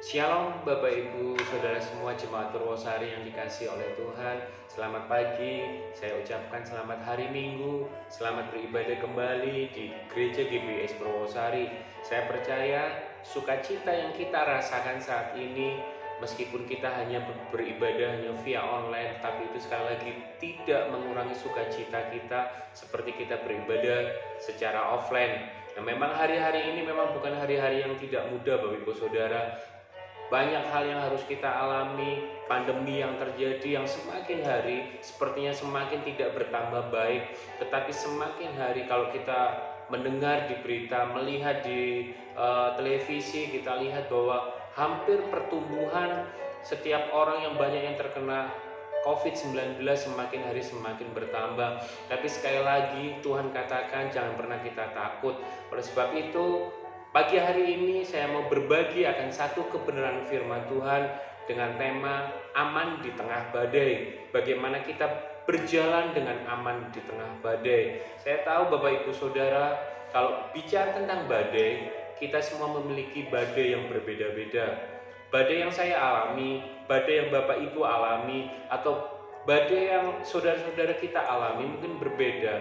Shalom Bapak Ibu, Saudara semua jemaat Purwosari yang dikasihi oleh Tuhan. Selamat pagi, saya ucapkan selamat hari Minggu, selamat beribadah kembali di Gereja GBS Purwosari. Saya percaya sukacita yang kita rasakan saat ini, meskipun kita hanya beribadah hanya via online, tapi itu sekali lagi tidak mengurangi sukacita kita seperti kita beribadah secara offline. Nah, memang hari-hari ini memang bukan hari-hari yang tidak mudah Bapak Ibu Saudara. Banyak hal yang harus kita alami, pandemi yang terjadi yang semakin hari sepertinya semakin tidak bertambah baik, tetapi semakin hari kalau kita mendengar di berita, melihat di televisi, kita lihat bahwa hampir pertumbuhan setiap orang yang banyak yang terkena COVID-19 semakin hari semakin bertambah. Tapi sekali lagi Tuhan katakan jangan pernah kita takut. Oleh sebab itu pagi hari ini saya mau berbagi akan satu kebenaran firman Tuhan dengan tema aman di tengah badai. Bagaimana kita berjalan dengan aman di tengah badai. Saya tahu Bapak Ibu Saudara, kalau bicara tentang badai, kita semua memiliki badai yang berbeda-beda. Badai yang saya alami, badai yang Bapak Ibu alami, atau badai yang saudara-saudara kita alami mungkin berbeda.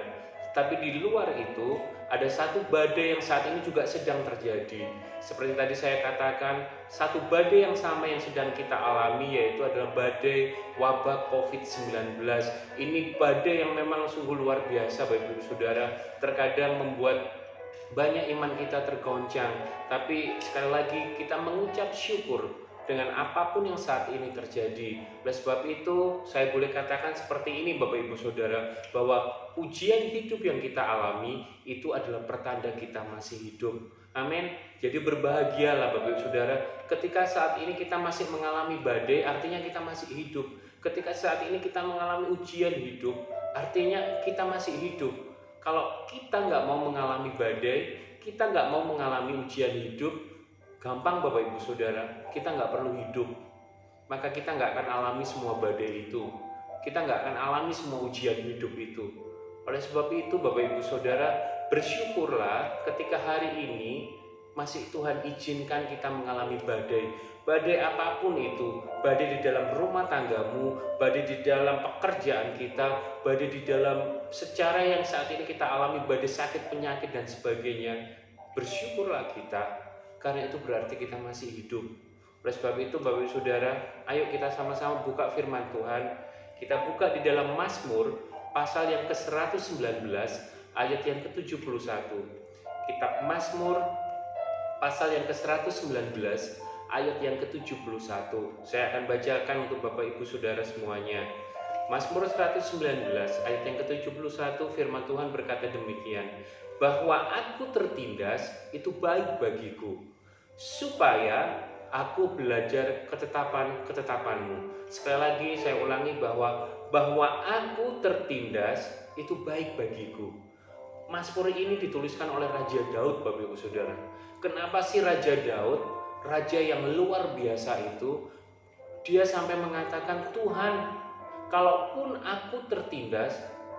Tapi di luar itu ada satu badai yang saat ini juga sedang terjadi. Seperti tadi saya katakan, satu badai yang sama yang sedang kita alami yaitu adalah badai wabah COVID-19. Ini badai yang memang sungguh luar biasa Bapak Ibu Saudara. Terkadang membuat banyak iman kita tergoncang. Tapi sekali lagi kita mengucap syukur dengan apapun yang saat ini terjadi. Oleh sebab itu saya boleh katakan seperti ini Bapak Ibu Saudara, bahwa ujian hidup yang kita alami itu adalah pertanda kita masih hidup. Amin. Jadi berbahagialah Bapak Ibu Saudara ketika saat ini kita masih mengalami badai, artinya kita masih hidup. Ketika saat ini kita mengalami ujian hidup, artinya kita masih hidup. Kalau kita nggak mau mengalami badai, kita nggak mau mengalami ujian hidup, gampang Bapak Ibu Saudara, kita nggak perlu hidup. Maka kita nggak akan alami semua badai itu. Kita nggak akan alami semua ujian hidup itu. Oleh sebab itu Bapak Ibu Saudara, bersyukurlah ketika hari ini masih Tuhan izinkan kita mengalami badai. Badai apapun itu, badai di dalam rumah tanggamu, badai di dalam pekerjaan kita, badai di dalam secara yang saat ini kita alami, badai sakit, penyakit dan sebagainya. Bersyukurlah kita, karena itu berarti kita masih hidup. Oleh sebab itu Bapak Ibu Saudara, ayo kita sama-sama buka firman Tuhan. Kita buka di dalam Mazmur pasal yang ke-119 ayat yang ke-71. Kitab Mazmur pasal yang ke-119 ayat yang ke-71. Saya akan bacakan untuk Bapak Ibu Saudara semuanya. Mazmur 119 ayat yang ke-71, firman Tuhan berkata demikian, bahwa aku tertindas itu baik bagiku, supaya aku belajar ketetapan-ketetapanmu. Sekali lagi saya ulangi, bahwa aku tertindas itu baik bagiku. Mazmur ini dituliskan oleh Raja Daud Bapak Ibu Saudara. Kenapa sih Raja Daud, raja yang luar biasa itu, dia sampai mengatakan, Tuhan, kalaupun aku tertindas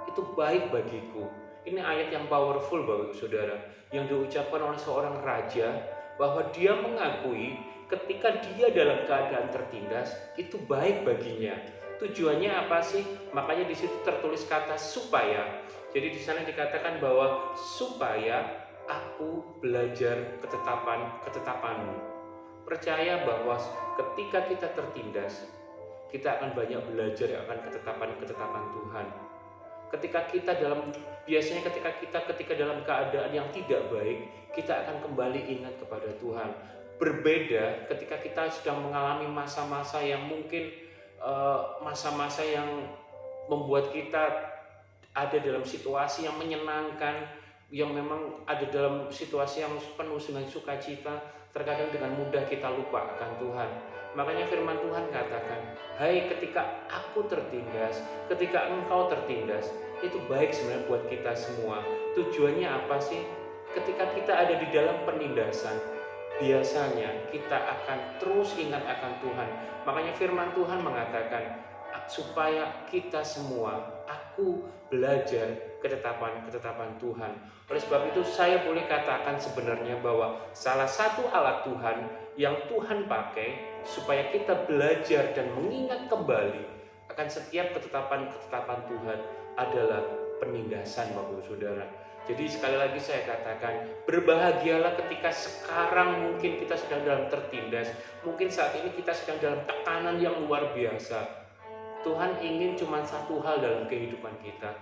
itu baik bagiku. Ini ayat yang powerful Bapak Ibu Saudara, yang diucapkan oleh seorang raja, bahwa dia mengakui ketika dia dalam keadaan tertindas itu baik baginya. Tujuannya apa sih? Makanya di situ tertulis kata supaya. Jadi di sana dikatakan bahwa supaya aku belajar ketetapanmu. Percaya bahwa ketika kita tertindas, kita akan banyak belajar akan ketetapan-ketetapan Tuhan. Ketika dalam keadaan yang tidak baik, kita akan kembali ingat kepada Tuhan. Berbeda ketika kita sedang mengalami masa-masa yang mungkin masa-masa yang membuat kita ada dalam situasi yang menyenangkan, yang memang ada dalam situasi yang penuh dengan sukacita. Terkadang dengan mudah kita lupa akan Tuhan. Makanya firman Tuhan katakan, hai ketika aku tertindas, ketika engkau tertindas, itu baik sebenarnya buat kita semua. Tujuannya apa sih? Ketika kita ada di dalam penindasan, biasanya kita akan terus ingat akan Tuhan. Makanya firman Tuhan mengatakan, Supaya kita semua, aku belajar ketetapan-ketetapan Tuhan. Oleh sebab itu saya boleh katakan sebenarnya bahwa salah satu alat Tuhan yang Tuhan pakai supaya kita belajar dan mengingat kembali akan setiap ketetapan-ketetapan Tuhan adalah penindasan, Bapak Ibu Saudara. Jadi sekali lagi saya katakan, berbahagialah ketika sekarang mungkin kita sedang dalam tertindas, mungkin saat ini kita sedang dalam tekanan yang luar biasa. Tuhan ingin cuma satu hal dalam kehidupan kita.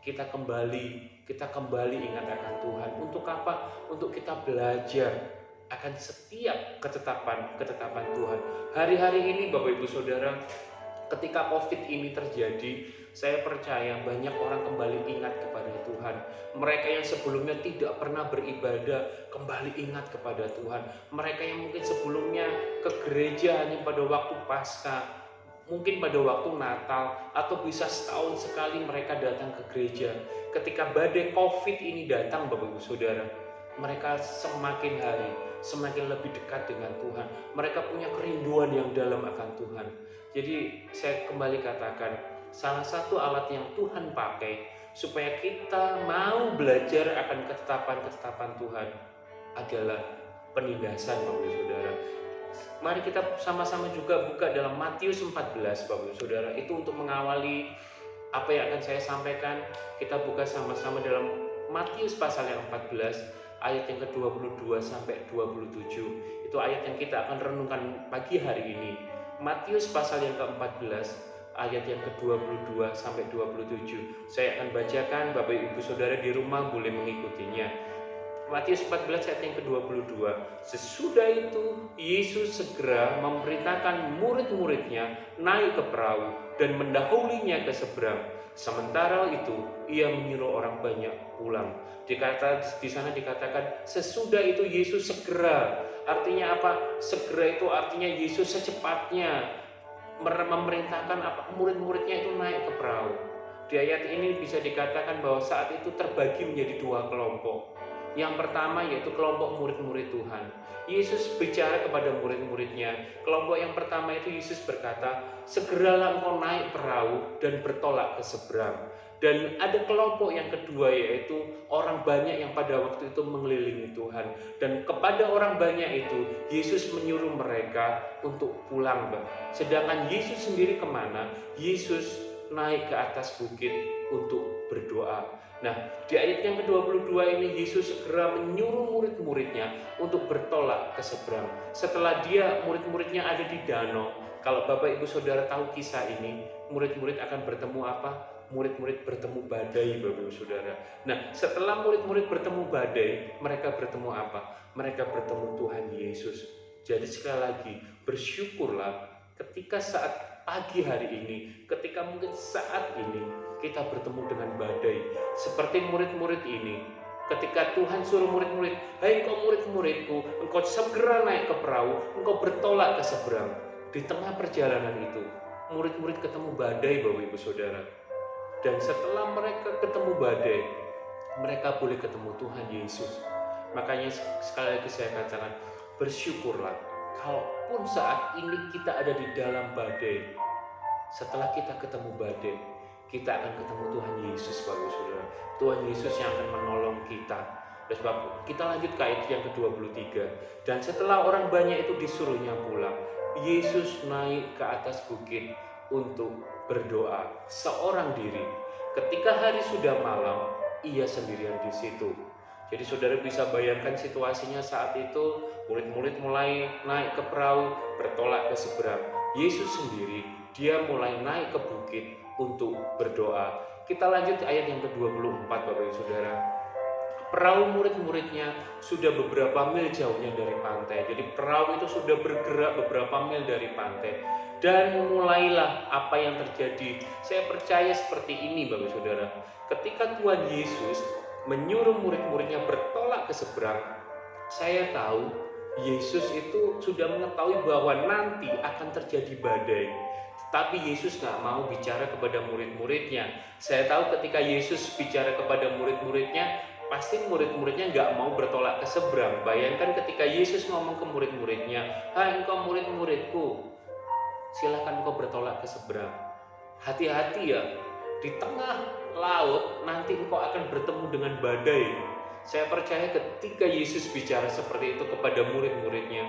Kita kembali ingat akan Tuhan. Untuk apa? Untuk kita belajar akan setiap ketetapan Tuhan. Hari-hari ini Bapak Ibu Saudara, ketika COVID ini terjadi, saya percaya banyak orang kembali ingat kepada Tuhan. Mereka yang sebelumnya tidak pernah beribadah, kembali ingat kepada Tuhan. Mereka yang mungkin sebelumnya ke gereja hanya pada waktu Paskah, mungkin pada waktu Natal, atau bisa setahun sekali mereka datang ke gereja. Ketika badai COVID ini datang, Bapak Ibu Saudara, mereka semakin hari semakin lebih dekat dengan Tuhan. Mereka punya kerinduan yang dalam akan Tuhan. Jadi saya kembali katakan, salah satu alat yang Tuhan pakai supaya kita mau belajar akan ketetapan-ketetapan Tuhan adalah penindasan, Bapak Ibu Saudara. Mari kita sama-sama juga buka dalam Matius 14, Bapak Ibu Saudara. Itu untuk mengawali apa yang akan saya sampaikan. Kita buka sama-sama dalam Matius pasal yang 14, ayat yang ke-22 sampai 27. Itu ayat yang kita akan renungkan pagi hari ini. Matius pasal yang ke-14, ayat yang ke-22 sampai 27. Saya akan bacakan, Bapak Ibu Saudara di rumah boleh mengikutinya. Matius 14 ayat yang ke-22. Sesudah itu Yesus segera memerintahkan murid-muridnya naik ke perahu dan mendahulinya ke seberang. Sementara itu ia menyuruh orang banyak pulang. Di sana dikatakan sesudah itu Yesus segera. Artinya apa? Segera itu artinya Yesus secepatnya memerintahkan murid-muridnya itu naik ke perahu. Di ayat ini bisa dikatakan bahwa saat itu terbagi menjadi dua kelompok. Yang pertama yaitu kelompok murid-murid Tuhan. Yesus bicara kepada murid-muridnya. Kelompok yang pertama itu Yesus berkata, segeralah engkau naik perahu dan bertolak ke seberang. Dan ada kelompok yang kedua yaitu orang banyak yang pada waktu itu mengelilingi Tuhan. Dan kepada orang banyak itu Yesus menyuruh mereka untuk pulang. Sedangkan Yesus sendiri kemana? Yesus naik ke atas bukit untuk berdoa. Nah, di ayat yang ke-22 ini Yesus segera menyuruh murid-muridnya untuk bertolak ke seberang. Setelah murid-muridnya ada di danau, kalau Bapak Ibu Saudara tahu kisah ini, murid-murid akan bertemu apa? Murid-murid bertemu badai, Bapak Ibu Saudara. Nah, setelah murid-murid bertemu badai, mereka bertemu apa? Mereka bertemu Tuhan Yesus. Jadi sekali lagi, bersyukurlah ketika saat pagi hari ini, ketika mungkin saat ini kita bertemu dengan badai. Seperti murid-murid ini, ketika Tuhan suruh murid-murid, hai engkau murid-muridku, engkau segera naik ke perahu, engkau bertolak ke seberang. Di tengah perjalanan itu, murid-murid ketemu badai, Bapak Ibu Saudara. Dan setelah mereka ketemu badai, mereka boleh ketemu Tuhan Yesus. Makanya sekali lagi saya katakan, bersyukurlah kalaupun saat ini kita ada di dalam badai. Setelah kita ketemu badai, kita akan ketemu Tuhan Yesus, Bapak Saudara. Tuhan Yesus yang akan menolong kita. Dan sebab kita lanjut ke ayat yang ke-23. Dan setelah orang banyak itu disuruhnya pulang, Yesus naik ke atas bukit untuk berdoa seorang diri. Ketika hari sudah malam, ia sendirian di situ. Jadi saudara bisa bayangkan situasinya saat itu, murid-murid mulai naik ke perahu, bertolak ke seberang. Yesus sendiri, dia mulai naik ke bukit untuk berdoa. Kita lanjut ayat yang ke-24, Bapak Ibu Saudara. Perahu murid-muridnya sudah beberapa mil jauhnya dari pantai. Jadi perahu itu sudah bergerak beberapa mil dari pantai. Dan mulailah apa yang terjadi. Saya percaya seperti ini, Bapak Saudara. Ketika Tuhan Yesus menyuruh murid-muridnya bertolak ke seberang, saya tahu Yesus itu sudah mengetahui bahwa nanti akan terjadi badai. Tapi Yesus gak mau bicara kepada murid-muridnya. Saya tahu ketika Yesus bicara kepada murid-muridnya, pasti murid-muridnya gak mau bertolak ke seberang. Bayangkan ketika Yesus ngomong ke murid-muridnya, hai engkau murid-muridku, silakan engkau bertolak ke seberang. hati-hati ya, di tengah laut nanti engkau akan bertemu dengan badai. Saya percaya ketika Yesus bicara seperti itu kepada murid-muridnya,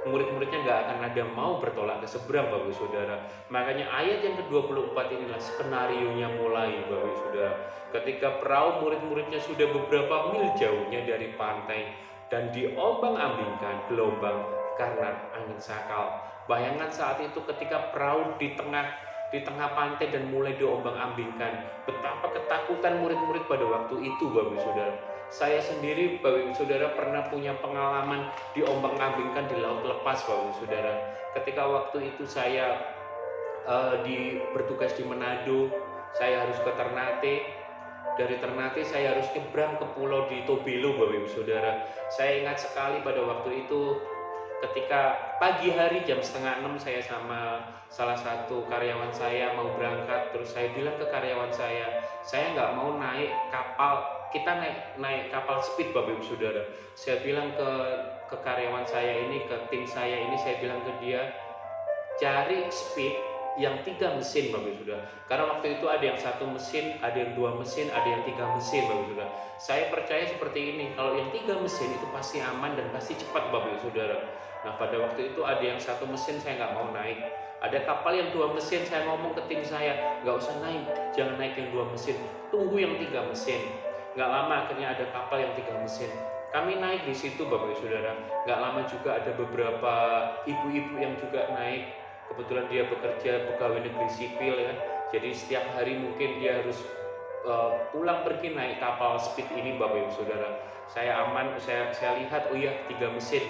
murid-muridnya nggak akan ada mau bertolak ke seberang, Bapak Saudara. Makanya ayat yang ke-24 inilah skenarionya mulai, Bapak Saudara. Ketika perahu murid-muridnya sudah beberapa mil jauhnya dari pantai dan diombang-ambingkan gelombang karena angin sakal. Bayangkan saat itu ketika perahu di tengah pantai dan mulai diombang-ambingkan, betapa ketakutan murid-murid pada waktu itu, Bapak Saudara. Saya sendiri, Bapak Saudara, pernah punya pengalaman diombang-ambingkan di laut lepas, Bapak Saudara. Ketika waktu itu saya bertugas di Manado, saya harus ke Ternate. Dari Ternate saya harus nyebrang ke pulau di Tobelo, Bapak Saudara. Saya ingat sekali pada waktu itu ketika pagi hari jam 5:30 saya sama salah satu karyawan saya mau berangkat, terus saya bilang ke karyawan saya nggak mau naik kapal, kita naik kapal speed, Bapak Ibu Saudara. Saya bilang ke karyawan saya ini, ke tim saya ini, saya bilang ke dia, cari speed yang 3 mesin, Bapak Ibu Saudara. Karena waktu itu ada yang 1 mesin, ada yang 2 mesin, ada yang 3 mesin, Bapak Ibu Saudara. Saya percaya seperti ini, kalau yang 3 mesin itu pasti aman dan pasti cepat, Bapak Ibu Saudara. Nah, pada waktu itu ada yang 1 mesin, saya nggak mau naik. Ada kapal yang 2 mesin, saya ngomong ke tim saya, nggak usah naik, jangan naik yang 2 mesin, tunggu yang 3 mesin. Nggak lama akhirnya ada kapal yang 3 mesin. Kami naik di situ, Bapak Ibu Saudara. Nggak lama juga ada beberapa ibu-ibu yang juga naik. Kebetulan dia bekerja pegawai negeri sipil ya. Jadi setiap hari mungkin dia harus pulang pergi naik kapal speed ini, Bapak Ibu Saudara. Saya aman, saya lihat, oh iya 3 mesin.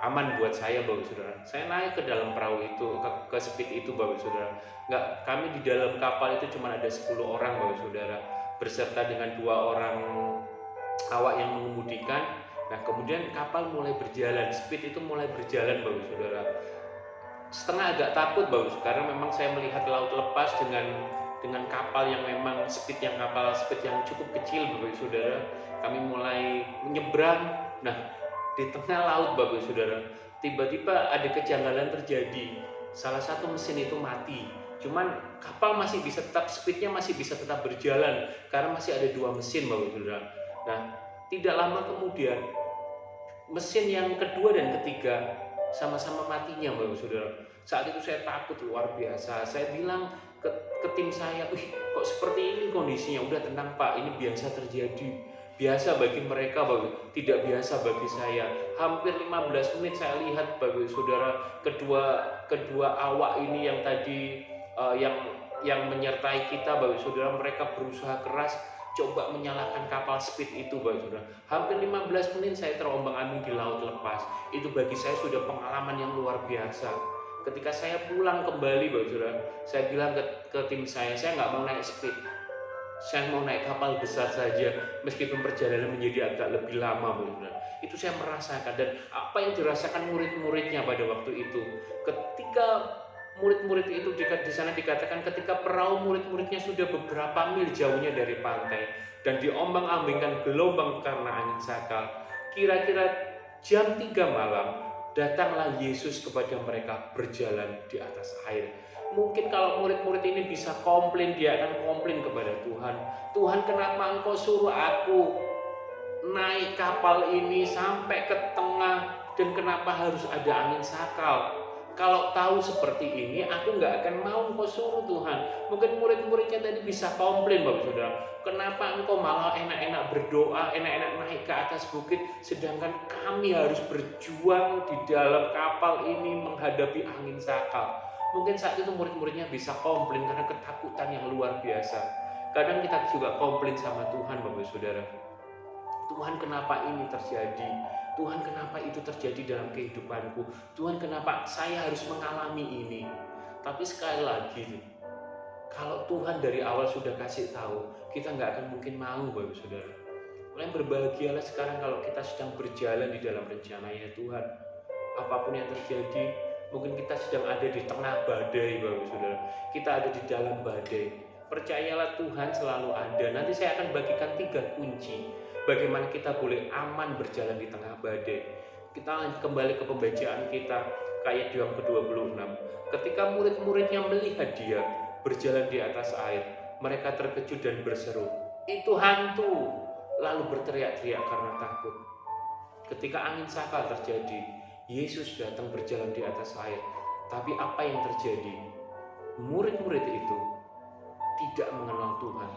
Aman buat saya, Bapak Saudara. Saya naik ke dalam perahu itu, ke speed itu, Bapak Saudara. Kami di dalam kapal itu cuma ada 10 orang, Bapak Saudara, berserta dengan 2 orang awak yang mengemudikan. Nah, kemudian kapal mulai berjalan, speed itu mulai berjalan, Bapak Saudara. Setengah agak takut, Bapak, karena memang saya melihat laut lepas dengan kapal yang memang kapal speed yang cukup kecil, Bapak Saudara. Kami mulai menyeberang. Nah, di tengah laut, Bapak Saudara, tiba-tiba ada kejanggalan terjadi. Salah satu mesin itu mati. Cuman kapal masih bisa tetap, speednya masih bisa tetap berjalan karena masih ada 2 mesin, Bapak Saudara. Nah, tidak lama kemudian mesin yang kedua dan ketiga sama-sama matinya, Bapak Saudara. Saat itu saya takut luar biasa. Saya bilang ke tim saya, "Wih, kok seperti ini kondisinya?" "Udah tenang, Pak, ini biasa terjadi. Biasa bagi mereka, Bapak, tidak biasa bagi saya." Hampir 15 menit saya lihat, Bapak Saudara, kedua awak ini yang tadi yang menyertai kita, Bapak Saudara, mereka berusaha keras coba menyalakan kapal speed itu, Bapak Saudara. Hampir 15 menit saya terombang-ambing di laut lepas. Itu bagi saya sudah pengalaman yang luar biasa. Ketika saya pulang kembali, Bapak Saudara, saya bilang ke tim saya nggak mau naik speed. Saya mau naik kapal besar saja, meskipun perjalanan menjadi agak lebih lama, Bapak Saudara. Itu saya merasakan, dan apa yang dirasakan murid-muridnya pada waktu itu. Ketika murid-murid itu di sana dikatakan ketika perahu murid-muridnya sudah beberapa mil jauhnya dari pantai dan diombang-ambingkan gelombang karena angin sakal, kira-kira jam 3 malam datanglah Yesus kepada mereka berjalan di atas air. Mungkin kalau murid-murid ini bisa komplain, dia akan komplain kepada Tuhan. "Tuhan, kenapa Engkau suruh aku naik kapal ini sampai ke tengah, dan kenapa harus ada angin sakal? Kalau tahu seperti ini, aku nggak akan mau Engkau suruh, Tuhan." Mungkin murid-muridnya tadi bisa komplain, Bapak Saudara. "Kenapa Engkau malah enak-enak berdoa, enak-enak naik ke atas bukit, sedangkan kami harus berjuang di dalam kapal ini menghadapi angin sakal?" Mungkin saat itu murid-muridnya bisa komplain karena ketakutan yang luar biasa. Kadang kita juga komplain sama Tuhan, Bapak Saudara. "Tuhan, kenapa ini terjadi? Tuhan, kenapa itu terjadi dalam kehidupanku? Tuhan, kenapa saya harus mengalami ini?" Tapi sekali lagi, kalau Tuhan dari awal sudah kasih tahu, kita nggak akan mungkin mau, Bapak Saudara. Kalian berbahagialah sekarang kalau kita sedang berjalan di dalam rencananya Tuhan. Apapun yang terjadi, mungkin kita sedang ada di tengah badai, Bapak Saudara. Kita ada di dalam badai. Percayalah, Tuhan selalu ada. Nanti saya akan bagikan 3 kunci bagaimana kita boleh aman berjalan di tengah badai. Kita kembali ke pembacaan kita, ayat yang ke-26. Ketika murid-muridnya melihat dia berjalan di atas air. Mereka terkejut dan berseru, "Itu hantu!" Lalu berteriak-teriak karena takut. Ketika angin sakal terjadi, Yesus datang berjalan di atas air. Tapi apa yang terjadi? Murid-murid itu tidak mengenal Tuhan.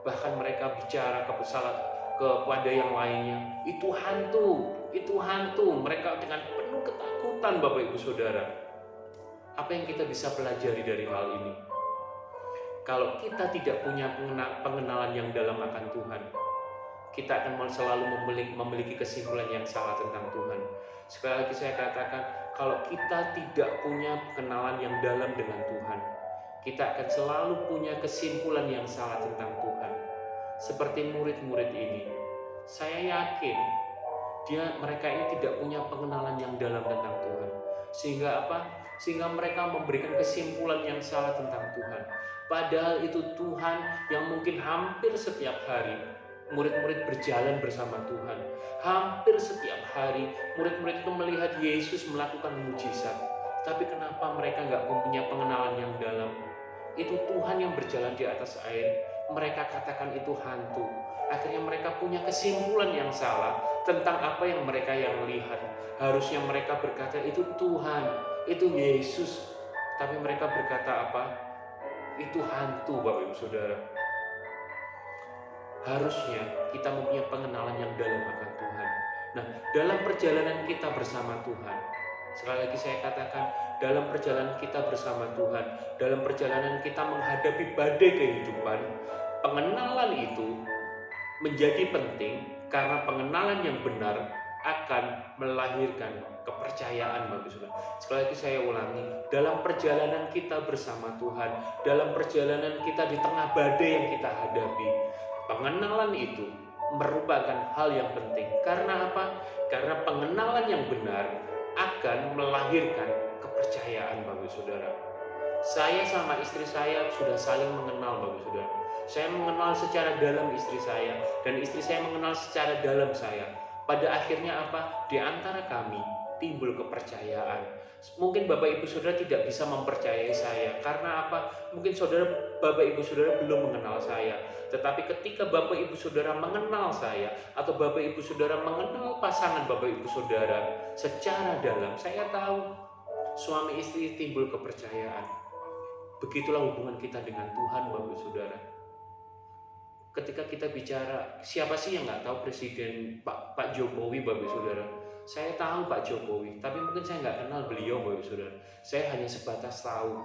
Bahkan mereka bicara kepada yang lainnya, "Itu hantu, itu hantu." Mereka dengan penuh ketakutan, Bapak Ibu Saudara. Apa yang kita bisa pelajari dari hal ini? Kalau kita tidak punya pengenalan yang dalam akan Tuhan, kita akan selalu memiliki kesimpulan yang salah tentang Tuhan. Sekali lagi saya katakan, kalau kita tidak punya kenalan yang dalam dengan Tuhan, kita akan selalu punya kesimpulan yang salah tentang Tuhan. Seperti murid-murid ini, saya yakin mereka ini tidak punya pengenalan yang dalam tentang Tuhan. Sehingga apa? Sehingga mereka memberikan kesimpulan yang salah tentang Tuhan. Padahal itu Tuhan yang mungkin hampir setiap hari murid-murid berjalan bersama Tuhan. Hampir setiap hari murid-murid itu melihat Yesus melakukan mujizat. Tapi kenapa mereka nggak punya pengenalan yang dalam? Itu Tuhan yang berjalan di atas air. Mereka katakan itu hantu. Akhirnya mereka punya kesimpulan yang salah tentang apa yang mereka lihat. Harusnya mereka berkata itu Tuhan, itu Yesus. Tapi mereka berkata apa? Itu hantu, Bapak Ibu Saudara. Harusnya kita mempunyai pengenalan yang dalam akan Tuhan. Nah, dalam perjalanan kita bersama Tuhan, sekali lagi saya katakan, dalam perjalanan kita bersama Tuhan, dalam perjalanan kita menghadapi badai kehidupan, pengenalan itu menjadi penting karena pengenalan yang benar akan melahirkan kepercayaan, Bapak Saudara. Sekali lagi saya ulangi, dalam perjalanan kita bersama Tuhan, dalam perjalanan kita di tengah badai yang kita hadapi, pengenalan itu merupakan hal yang penting. Karena apa? Karena pengenalan yang benar akan melahirkan kepercayaan, Bapak Saudara. Saya sama istri saya sudah saling mengenal, Bapak Saudara. Saya mengenal secara dalam istri saya, dan istri saya mengenal secara dalam saya. Pada akhirnya apa? Di antara kami timbul kepercayaan. Mungkin Bapak Ibu Saudara tidak bisa mempercayai saya. Karena apa? Mungkin Bapak Ibu Saudara belum mengenal saya. Tetapi ketika Bapak Ibu Saudara mengenal saya, atau Bapak Ibu Saudara mengenal pasangan Bapak Ibu Saudara secara dalam, saya tahu suami istri timbul kepercayaan. Begitulah hubungan kita dengan Tuhan, Bapak Ibu Saudara. Ketika kita bicara, siapa sih yang nggak tahu Presiden Pak Jokowi, Bapak Ibu Saudara? Saya tahu Pak Jokowi, tapi mungkin saya nggak kenal beliau, Bapak Ibu Saudara. Saya hanya sebatas tahu,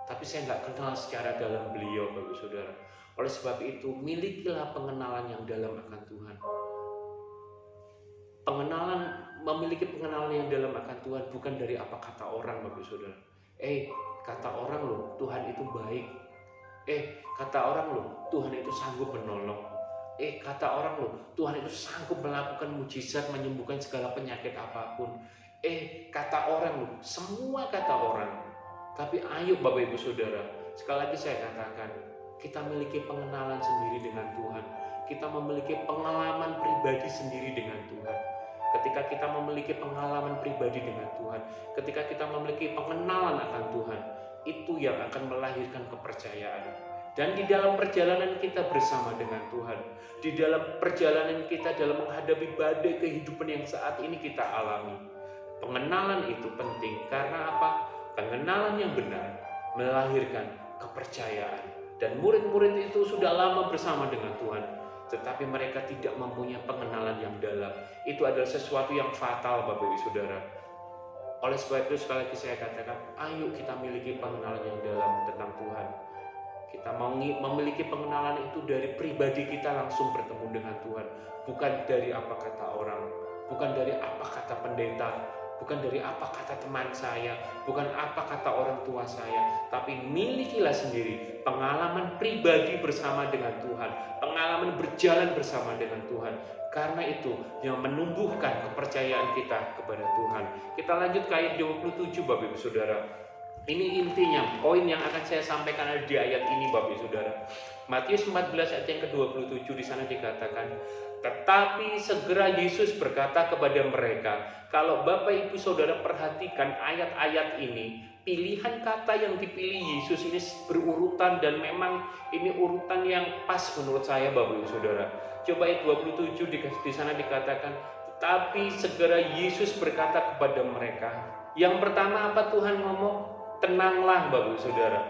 tapi saya nggak kenal secara dalam beliau, Bapak Ibu Saudara. Oleh sebab itu, milikilah pengenalan yang dalam akan Tuhan. Memiliki pengenalan yang dalam akan Tuhan bukan dari apa kata orang, Bapak Ibu Saudara. Kata orang loh, Tuhan itu baik. Kata orang loh, Tuhan itu sanggup menolong. Kata orang loh, Tuhan itu sanggup melakukan mujizat, menyembuhkan segala penyakit apapun. Kata orang loh, semua kata orang. Tapi ayo Bapak Ibu Saudara, sekali lagi saya katakan, kita memiliki pengenalan sendiri dengan Tuhan. Kita memiliki pengalaman pribadi sendiri dengan Tuhan. Ketika kita memiliki pengalaman pribadi dengan Tuhan, ketika kita memiliki pengenalan akan Tuhan, itu yang akan melahirkan kepercayaan. Dan di dalam perjalanan kita bersama dengan Tuhan, di dalam perjalanan kita dalam menghadapi badai kehidupan yang saat ini kita alami, pengenalan itu penting. Karena apa? Pengenalan yang benar melahirkan kepercayaan. Dan murid-murid itu sudah lama bersama dengan Tuhan, tetapi mereka tidak mempunyai pengenalan yang dalam. Itu adalah sesuatu yang fatal, Bapak Ibu Saudara. Oleh sebab itu sekali lagi saya katakan, ayo kita miliki pengenalan yang dalam tentang Tuhan. Kita mau memiliki pengenalan itu dari pribadi kita langsung bertemu dengan Tuhan. Bukan dari apa kata orang, bukan dari apa kata pendeta, bukan dari apa kata teman saya, bukan apa kata orang tua saya. Tapi milikilah sendiri pengalaman pribadi bersama dengan Tuhan, pengalaman berjalan bersama dengan Tuhan. Karena itu yang menumbuhkan kepercayaan kita kepada Tuhan. Kita lanjut ke ayat 27, Bapak Ibu Saudara. Ini intinya, poin yang akan saya sampaikan ada di ayat ini Bapak Ibu Saudara. Matius 14 ayat yang ke-27 di sana dikatakan, tetapi segera Yesus berkata kepada mereka, kalau Bapak Ibu Saudara perhatikan ayat-ayat ini, pilihan kata yang dipilih Yesus ini berurutan dan memang ini urutan yang pas menurut saya Bapak Ibu Saudara. Coba ayat 27 di sana dikatakan, tetapi segera Yesus berkata kepada mereka. Yang pertama apa Tuhan ngomong? Tenanglah Bapak Ibu Saudara.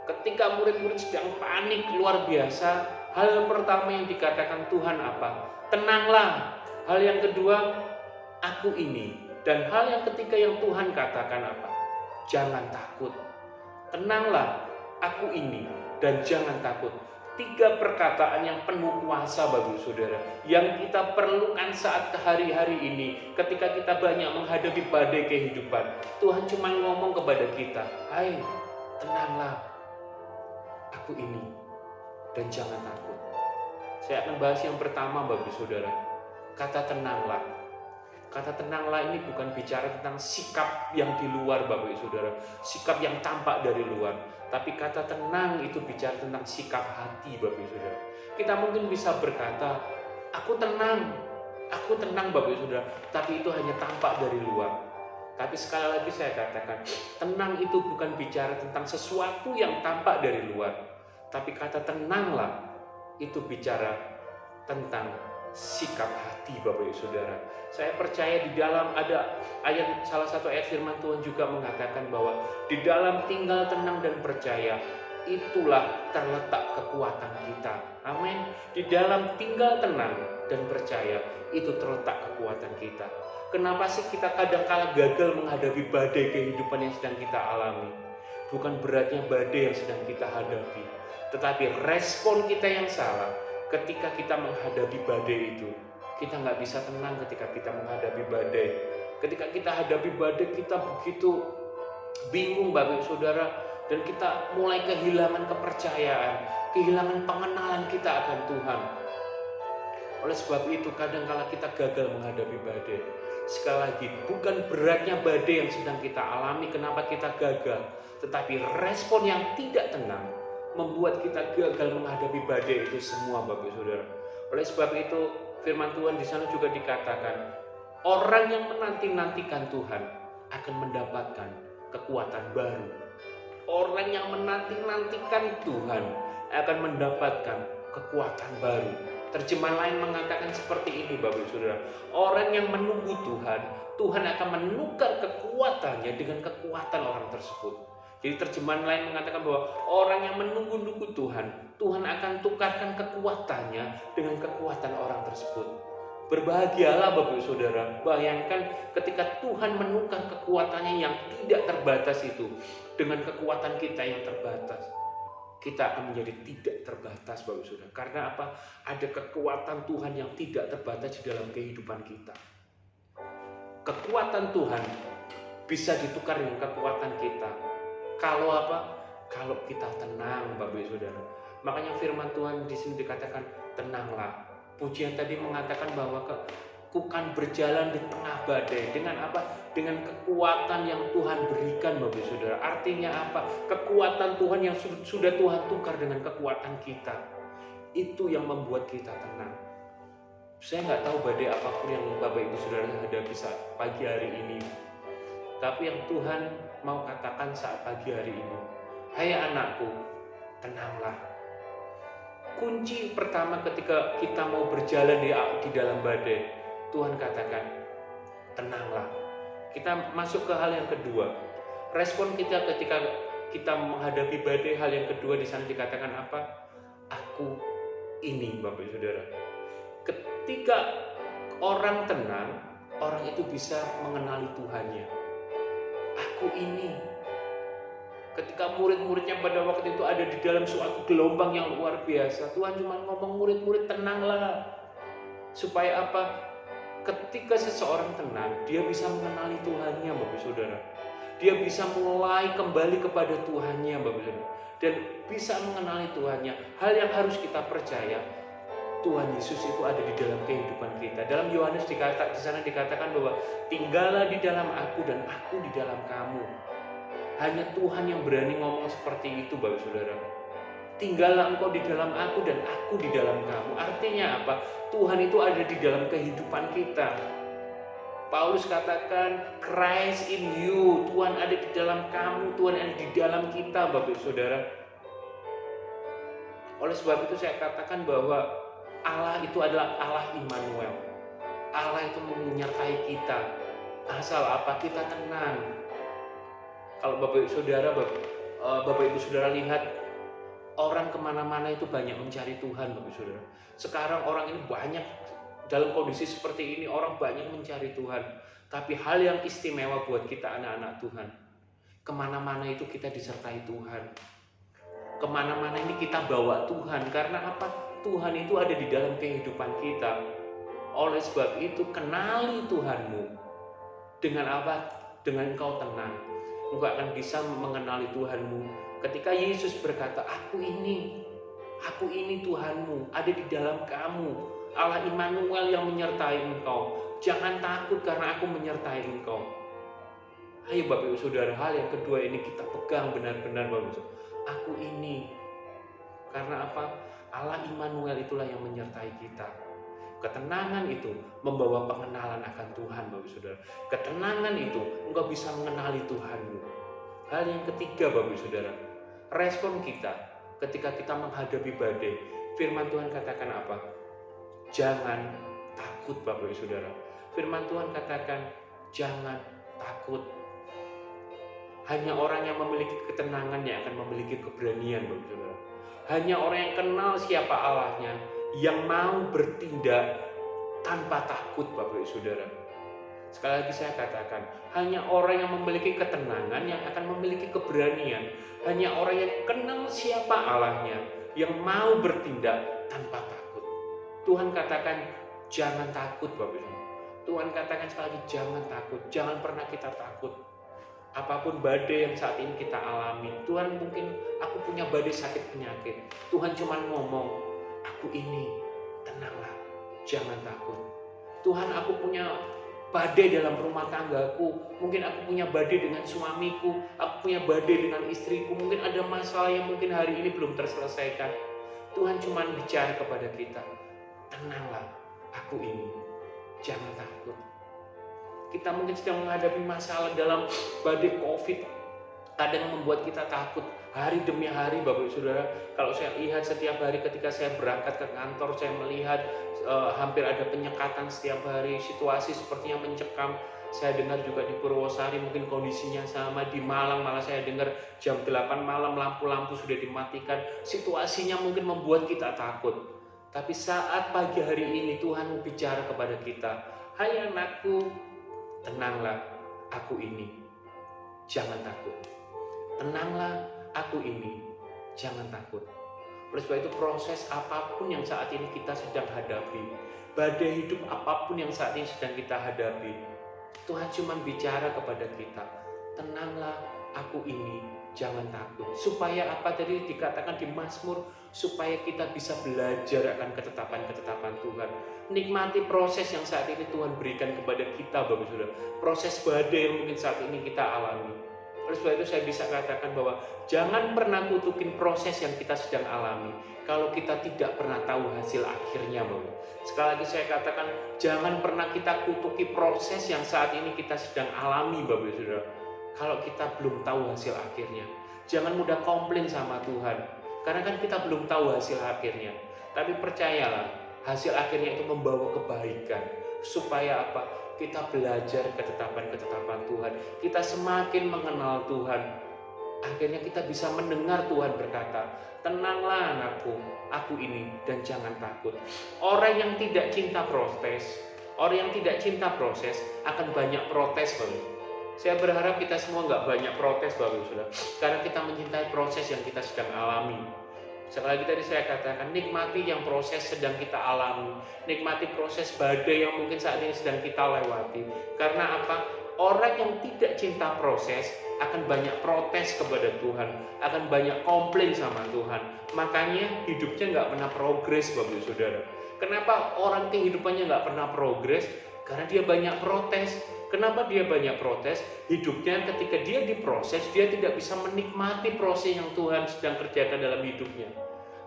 Ketika murid-murid sedang panik luar biasa, hal pertama yang dikatakan Tuhan apa? Tenanglah. Hal yang kedua, aku ini. Dan hal yang ketiga yang Tuhan katakan apa? Jangan takut. Tenanglah, aku ini, dan jangan takut. 3 perkataan yang penuh kuasa Bapak Ibu Saudara, yang kita perlukan saat hari-hari ini ketika kita banyak menghadapi badai kehidupan. Tuhan cuma ngomong kepada kita, hai, tenanglah, aku ini, dan jangan takut. Saya akan bahas yang pertama Bapak Ibu Saudara, kata tenanglah. Kata tenanglah ini bukan bicara tentang sikap yang di luar Bapak Ibu Saudara, sikap yang tampak dari luar. Tapi kata tenang itu bicara tentang sikap hati Bapak Ibu Saudara. Kita mungkin bisa berkata, aku tenang Bapak Ibu Saudara, tapi itu hanya tampak dari luar. Tapi sekali lagi saya katakan, tenang itu bukan bicara tentang sesuatu yang tampak dari luar. Tapi kata tenanglah itu bicara tentang sikap hati Bapak Ibu Saudara. Saya percaya di dalam ada salah satu ayat firman Tuhan juga mengatakan bahwa di dalam tinggal tenang dan percaya itulah terletak kekuatan kita. Amin. Di dalam tinggal tenang dan percaya itu terletak kekuatan kita. Kenapa sih kita kadang-kala gagal menghadapi badai kehidupan yang sedang kita alami? Bukan beratnya badai yang sedang kita hadapi, tetapi respon kita yang salah. Ketika kita menghadapi badai itu, kita nggak bisa tenang ketika kita menghadapi badai. Ketika kita hadapi badai, kita begitu bingung Bapak Ibu Saudara, dan kita mulai kehilangan kepercayaan, kehilangan pengenalan kita akan Tuhan. Oleh sebab itu, kadang-kala kita gagal menghadapi badai. Sekali lagi, bukan beratnya badai yang sedang kita alami kenapa kita gagal, tetapi respon yang tidak tenang membuat kita gagal menghadapi badai itu semua Bapak Ibu Saudara. Oleh sebab itu firman Tuhan di sana juga dikatakan, orang yang menanti-nantikan Tuhan akan mendapatkan kekuatan baru. Orang yang menanti-nantikan Tuhan akan mendapatkan kekuatan baru. Terjemahan lain mengatakan seperti ini Bapak Ibu Saudara, orang yang menunggu Tuhan, Tuhan akan menukar kekuatannya dengan kekuatan orang tersebut. Jadi terjemahan lain mengatakan bahwa orang yang menunggu-nunggu Tuhan, Tuhan akan tukarkan kekuatannya dengan kekuatan orang tersebut. Berbahagialah Bapak Ibu Saudara, bayangkan ketika Tuhan menukar kekuatannya yang tidak terbatas itu dengan kekuatan kita yang terbatas. Kita akan menjadi tidak terbatas Bapak Ibu Saudara. Karena apa? Ada kekuatan Tuhan yang tidak terbatas di dalam kehidupan kita. Kekuatan Tuhan bisa ditukar dengan kekuatan kita. Kalau apa? Kalau kita tenang Bapak Ibu Saudara. Makanya firman Tuhan di sini dikatakan tenanglah. Pujian tadi mengatakan bahwa bukan berjalan di tengah badai. Dengan apa? Dengan kekuatan yang Tuhan berikan Bapak Ibu Saudara. Artinya apa? Kekuatan Tuhan yang sudah Tuhan tukar dengan kekuatan kita. Itu yang membuat kita tenang. Saya nggak tahu badai apapun yang Bapak Ibu Saudara hadapi saat pagi hari ini. Tapi yang Tuhan mau katakan saat pagi hari ini, hai anakku, tenanglah. Kunci pertama ketika kita mau berjalan di dalam badai, Tuhan katakan, tenanglah. Kita masuk ke hal yang kedua. Respon kita ketika kita menghadapi badai, hal yang kedua di sana dikatakan apa? Aku ini Bapak Ibu Saudara. Ketika orang tenang, orang itu bisa mengenali Tuhannya. Aku ini. Ketika murid-muridnya pada waktu itu ada di dalam suatu gelombang yang luar biasa, Tuhan cuma ngomong murid-murid tenanglah. Supaya apa? Ketika seseorang tenang, dia bisa mengenali Tuhannya Bapak Saudara. Dia bisa mulai kembali kepada Tuhannya Bapak Saudara. Dan bisa mengenali Tuhannya. Hal yang harus kita percaya, Tuhan Yesus itu ada di dalam kehidupan kita. Dalam Yohanes di sana dikatakan bahwa tinggallah di dalam aku dan aku di dalam kamu. Hanya Tuhan yang berani ngomong seperti itu, Bapak Saudara. Tinggallah engkau di dalam aku dan aku di dalam kamu. Artinya apa? Tuhan itu ada di dalam kehidupan kita. Paulus katakan, Christ in you. Tuhan ada di dalam kamu, Tuhan ada di dalam kita, Bapak Saudara. Oleh sebab itu saya katakan bahwa Allah itu adalah Allah Immanuel. Allah itu menyertai kita. Asal apa? Kita tenang. Kalau Bapak Ibu Saudara lihat, orang kemana-mana itu banyak mencari Tuhan, Bapak Saudara. Sekarang orang ini banyak dalam kondisi seperti ini, orang banyak mencari Tuhan. Tapi hal yang istimewa buat kita anak-anak Tuhan, kemana-mana itu kita disertai Tuhan. Kemana-mana ini kita bawa Tuhan. Karena apa? Tuhan itu ada di dalam kehidupan kita. Oleh sebab itu, kenali Tuhanmu. Dengan apa? Dengan engkau tenang. Engkau akan bisa mengenali Tuhanmu. Ketika Yesus berkata, aku ini Tuhanmu, ada di dalam kamu. Allah Immanuel yang menyertai engkau. Jangan takut karena aku menyertai engkau. Ayo Bapak Ibu Saudara, hal yang kedua ini kita pegang benar-benar, Bapak Ibu. Aku ini. Karena apa? Allah Immanuel itulah yang menyertai kita. Ketenangan itu membawa pengenalan akan Tuhan, Bapak Saudara. Ketenangan itu engkau bisa mengenali Tuhanmu. Hal yang ketiga, Bapak Saudara, respon kita ketika kita menghadapi badai. Firman Tuhan katakan apa? Jangan takut, Bapak Saudara. Firman Tuhan katakan jangan takut. Hanya orang yang memiliki ketenangan yang akan memiliki keberanian, Bapak Saudara. Hanya orang yang kenal siapa Allahnya yang mau bertindak tanpa takut, Bapak Saudara. Sekali lagi saya katakan, hanya orang yang memiliki ketenangan yang akan memiliki keberanian. Hanya orang yang kenal siapa Allahnya yang mau bertindak tanpa takut. Tuhan katakan jangan takut, Bapak Saudara. Tuhan katakan sekali lagi jangan takut. Jangan pernah kita takut. Apapun badai yang saat ini kita alami, Tuhan mungkin aku punya badai sakit penyakit. Tuhan cuma ngomong, aku ini, tenanglah, jangan takut. Tuhan, aku punya badai dalam rumah tanggaku, mungkin aku punya badai dengan suamiku, aku punya badai dengan istriku, mungkin ada masalah yang mungkin hari ini belum terselesaikan. Tuhan cuma bicara kepada kita, tenanglah, aku ini, jangan takut. Kita mungkin sedang menghadapi masalah dalam badai COVID, kadang membuat kita takut hari demi hari, Bapak Saudara. Kalau saya lihat setiap hari ketika saya berangkat ke kantor, saya melihat hampir ada penyekatan setiap hari, situasi sepertinya mencekam. Saya dengar juga di Purwosari mungkin kondisinya sama. Di Malang malah saya dengar jam 8 malam lampu-lampu sudah dimatikan. Situasinya mungkin membuat kita takut. Tapi saat pagi hari ini Tuhan bicara kepada kita, hai anakku, tenanglah, aku ini, jangan takut. Tenanglah, aku ini, jangan takut. Oleh sebab itu proses apapun yang saat ini kita sedang hadapi, badai hidup apapun yang saat ini sedang kita hadapi, Tuhan cuma bicara kepada kita, tenanglah, aku ini, jangan takut. Supaya apa tadi dikatakan di Mazmur, supaya kita bisa belajar akan ketetapan-ketetapan Tuhan. Nikmati proses yang saat ini Tuhan berikan kepada kita, Bapak Saudara. Proses badai yang mungkin saat ini kita alami. Oleh sebab itu saya bisa katakan bahwa jangan pernah kutukin proses yang kita sedang alami kalau kita tidak pernah tahu hasil akhirnya, Bapak. Sekali lagi saya katakan, jangan pernah kita kutuki proses yang saat ini kita sedang alami, Bapak Saudara, kalau kita belum tahu hasil akhirnya. Jangan mudah komplain sama Tuhan, karena kan kita belum tahu hasil akhirnya. Tapi percayalah, hasil akhirnya itu membawa kebaikan. Supaya apa? Kita belajar ketetapan-ketetapan Tuhan. Kita semakin mengenal Tuhan. Akhirnya kita bisa mendengar Tuhan berkata, tenanglah anakku, aku ini, dan jangan takut. Orang yang tidak cinta proses akan banyak protes, Bapak. Saya berharap kita semua nggak banyak protes, Bapak Saudara, karena kita mencintai proses yang kita sedang alami. Sekali lagi tadi saya katakan, nikmati yang proses sedang kita alami, nikmati proses badai yang mungkin saat ini sedang kita lewati. Karena apa? Orang yang tidak cinta proses akan banyak protes kepada Tuhan, akan banyak komplain sama Tuhan. Makanya hidupnya nggak pernah progres, Bapak Saudara. Kenapa orang kehidupannya nggak pernah progres? Karena dia banyak protes. Kenapa dia banyak protes? Hidupnya ketika dia diproses, dia tidak bisa menikmati proses yang Tuhan sedang kerjakan dalam hidupnya.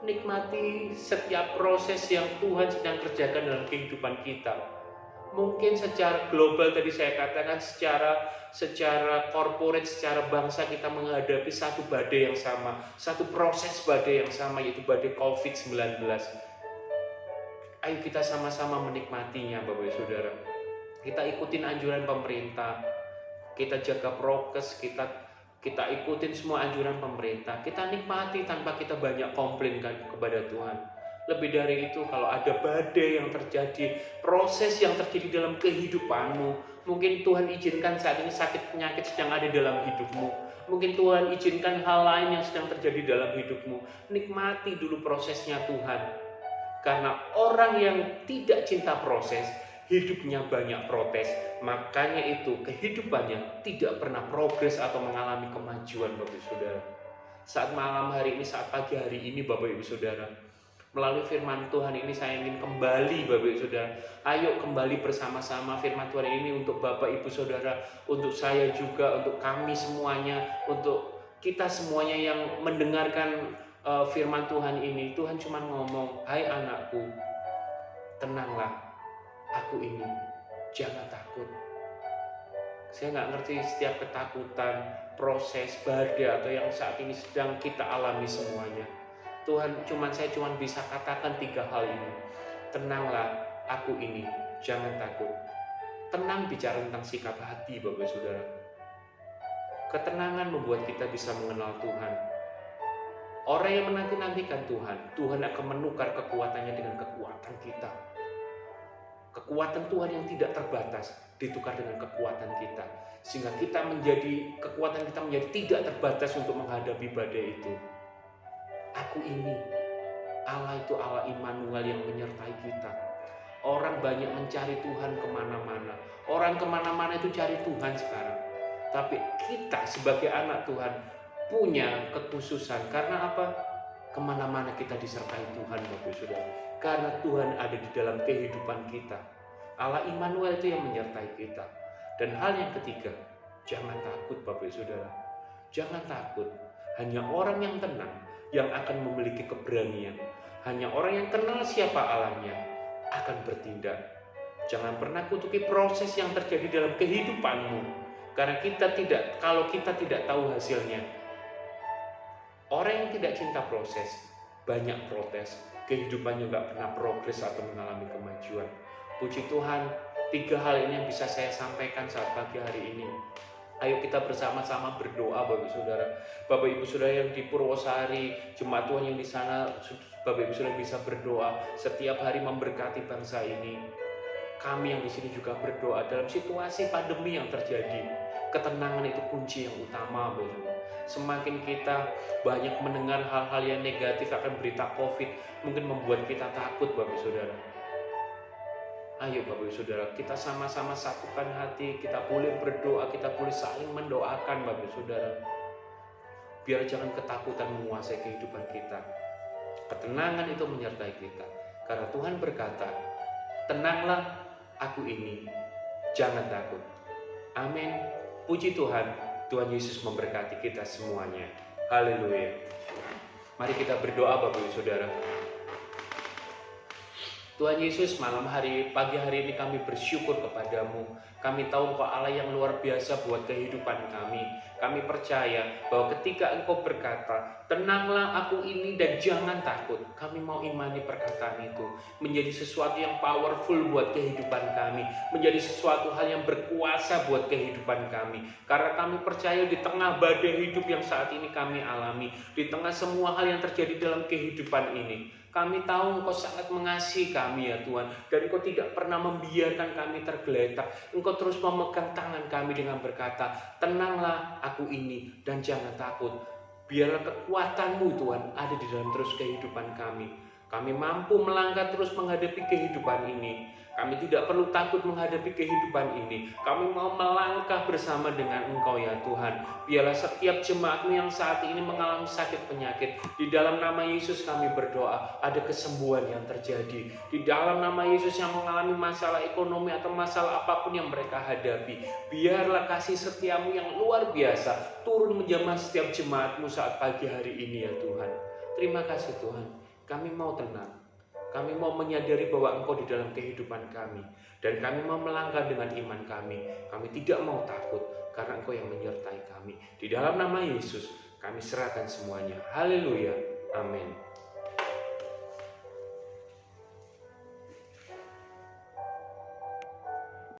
Nikmati setiap proses yang Tuhan sedang kerjakan dalam kehidupan kita. Mungkin secara global tadi saya katakan, secara corporate, secara bangsa kita menghadapi satu badai yang sama, satu proses badai yang sama, yaitu badai COVID-19. Ayo kita sama-sama menikmatinya Bapak Ibu Saudara. Kita ikutin anjuran pemerintah, kita jaga prokes, kita ikutin semua anjuran pemerintah, kita nikmati tanpa kita banyak komplain kepada Tuhan. Lebih dari itu, kalau ada badai yang terjadi, proses yang terjadi dalam kehidupanmu, mungkin Tuhan izinkan saat ini sakit penyakit sedang ada dalam hidupmu, mungkin Tuhan izinkan hal lain yang sedang terjadi dalam hidupmu, nikmati dulu prosesnya Tuhan. Karena orang yang tidak cinta proses, hidupnya banyak protes, makanya itu kehidupannya tidak pernah progres atau mengalami kemajuan Bapak Ibu Saudara. Saat malam hari ini, saat pagi hari ini Bapak Ibu Saudara, melalui firman Tuhan ini saya ingin kembali Bapak Ibu Saudara. Ayo kembali bersama-sama firman Tuhan ini untuk Bapak Ibu Saudara, untuk saya juga, untuk kami semuanya, untuk kita semuanya yang mendengarkan firman Tuhan ini. Tuhan cuma ngomong, hai anakku, tenanglah, aku ini, jangan takut. Saya nggak ngerti setiap ketakutan, proses, badai atau yang saat ini sedang kita alami semuanya. Saya cuma bisa katakan 3 hal ini. Tenanglah, aku ini, jangan takut. Tenang bicara tentang sikap hati Bapak Saudara. Ketenangan membuat kita bisa mengenal Tuhan. Orang yang menanti-nantikan Tuhan, Tuhan akan menukar kekuatannya dengan kekuatan kita. Kekuatan Tuhan yang tidak terbatas ditukar dengan kekuatan kita, sehingga kekuatan kita menjadi tidak terbatas untuk menghadapi badai itu. Aku ini, Allah itu Allah Immanuel yang menyertai kita. Orang banyak mencari Tuhan kemana-mana. Orang kemana-mana itu cari Tuhan sekarang. Tapi kita sebagai anak Tuhan punya kekhususan. Karena apa? Kemana-mana kita disertai Tuhan Bapak Saudara. Karena Tuhan ada di dalam kehidupan kita. Allah Immanuel itu yang menyertai kita. Dan hal yang ketiga, jangan takut Bapak Saudara. Jangan takut. Hanya orang yang tenang yang akan memiliki keberanian. Hanya orang yang kenal siapa Allahnya akan bertindak. Jangan pernah kutuki proses yang terjadi dalam kehidupanmu. Karena kalau kita tidak tahu hasilnya. Orang yang tidak cinta proses, banyak protes. Kehidupannya nggak pernah progres atau mengalami kemajuan. Puji Tuhan, 3 hal ini yang bisa saya sampaikan saat pagi hari ini. Ayo kita bersama-sama berdoa Bapak Saudara. Bapak Ibu Saudara yang di Purwosari, jemaat Tuhan yang di sana, Bapak Ibu Saudara bisa berdoa setiap hari memberkati bangsa ini. Kami yang di sini juga berdoa dalam situasi pandemi yang terjadi. Ketenangan itu kunci yang utama Bapak Saudara. Semakin kita banyak mendengar hal-hal yang negatif akan berita COVID, mungkin membuat kita takut Bapak Saudara. Ayo Bapak Ibu Saudara, kita sama-sama satukan hati, kita boleh berdoa, kita boleh saling mendoakan Bapak Ibu Saudara. Biar jangan ketakutan menguasai kehidupan kita. Ketenangan itu menyertai kita. Karena Tuhan berkata, tenanglah aku ini, jangan takut. Amin. Puji Tuhan, Tuhan Yesus memberkati kita semuanya. Haleluya. Mari kita berdoa Bapak Ibu Saudara. Tuhan Yesus, pagi hari ini kami bersyukur kepadamu. Kami tahu Engkau Allah yang luar biasa buat kehidupan kami. Kami percaya bahwa ketika Engkau berkata, tenanglah aku ini dan jangan takut. Kami mau imani perkataan itu. Menjadi sesuatu yang powerful buat kehidupan kami. Menjadi sesuatu hal yang berkuasa buat kehidupan kami. Karena kami percaya di tengah badai hidup yang saat ini kami alami. Di tengah semua hal yang terjadi dalam kehidupan ini. Kami tahu Engkau sangat mengasihi kami ya Tuhan. Dan Engkau tidak pernah membiarkan kami tergeletak. Engkau terus memegang tangan kami dengan berkata, tenanglah aku ini dan jangan takut. Biarlah kekuatan-Mu Tuhan ada di dalam terus kehidupan kami. Kami mampu melangkah terus menghadapi kehidupan ini. Kami tidak perlu takut menghadapi kehidupan ini. Kami mau melangkah bersama dengan Engkau ya Tuhan. Biarlah setiap jemaat-Mu yang saat ini mengalami sakit penyakit, di dalam nama Yesus kami berdoa, ada kesembuhan yang terjadi. Di dalam nama Yesus yang mengalami masalah ekonomi atau masalah apapun yang mereka hadapi, biarlah kasih setia-Mu yang luar biasa turun menjamah setiap jemaat-Mu saat pagi hari ini ya Tuhan. Terima kasih Tuhan. Kami mau tenang. Kami mau menyadari bahwa Engkau di dalam kehidupan kami. Dan kami mau melangkah dengan iman kami. Kami tidak mau takut karena Engkau yang menyertai kami. Di dalam nama Yesus kami serahkan semuanya. Haleluya. Amin.